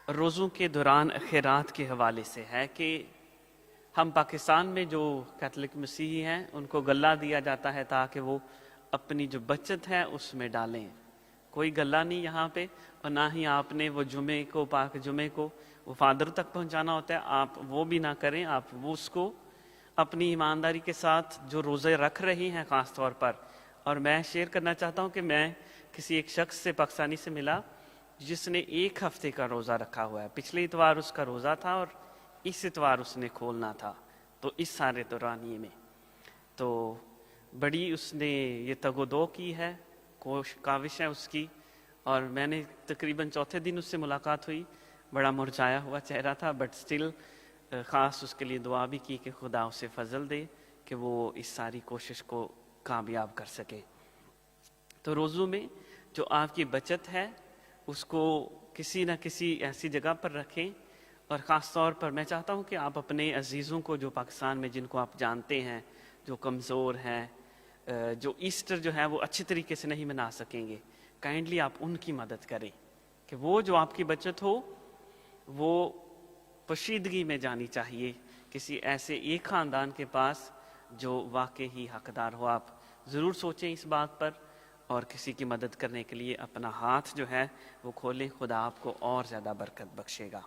روزوں کے دوران خیرات کے حوالے سے ہے کہ ہم پاکستان میں جو کیتھولک مسیحی ہیں ان کو غلہ دیا جاتا ہے تاکہ وہ اپنی جو بچت ہے اس میں ڈالیں. کوئی غلہ نہیں یہاں پہ، اور نہ ہی آپ نے وہ جمعے کو، پاک جمعے کو وہ فادر تک پہنچانا ہوتا ہے. آپ وہ بھی نہ کریں، آپ وہ اس کو اپنی ایمانداری کے ساتھ جو روزے رکھ رہی ہیں خاص طور پر. اور میں شیئر کرنا چاہتا ہوں کہ میں کسی ایک شخص سے، پاکستانی سے ملا جس نے 1 ہفتے کا روزہ رکھا ہوا ہے. پچھلے اتوار اس کا روزہ تھا اور اس اتوار اس نے کھولنا تھا. تو اس سارے دورانیے میں تو بڑی اس نے یہ تگ و دو کی ہے، کاوش ہے اس کی. اور میں نے تقریباً چوتھے دن اس سے ملاقات ہوئی، بڑا مرجھایا ہوا چہرہ تھا، بٹ سٹل خاص اس کے لیے دعا بھی کی کہ خدا اسے فضل دے کہ وہ اس ساری کوشش کو کامیاب کر سکے. تو روزوں میں جو آپ کی بچت ہے اس کو کسی نہ کسی ایسی جگہ پر رکھیں. اور خاص طور پر میں چاہتا ہوں کہ آپ اپنے عزیزوں کو جو پاکستان میں، جن کو آپ جانتے ہیں، جو کمزور ہیں، جو ایسٹر جو ہے وہ اچھی طریقے سے نہیں منا سکیں گے، کائنڈلی آپ ان کی مدد کریں کہ وہ جو آپ کی بچت ہو وہ پوشیدگی میں جانی چاہیے کسی ایسے ایک خاندان کے پاس جو واقعی ہی حقدار ہو. آپ ضرور سوچیں اس بات پر اور کسی کی مدد کرنے کے لیے اپنا ہاتھ جو ہے وہ کھولیں. خدا آپ کو اور زیادہ برکت بخشے گا.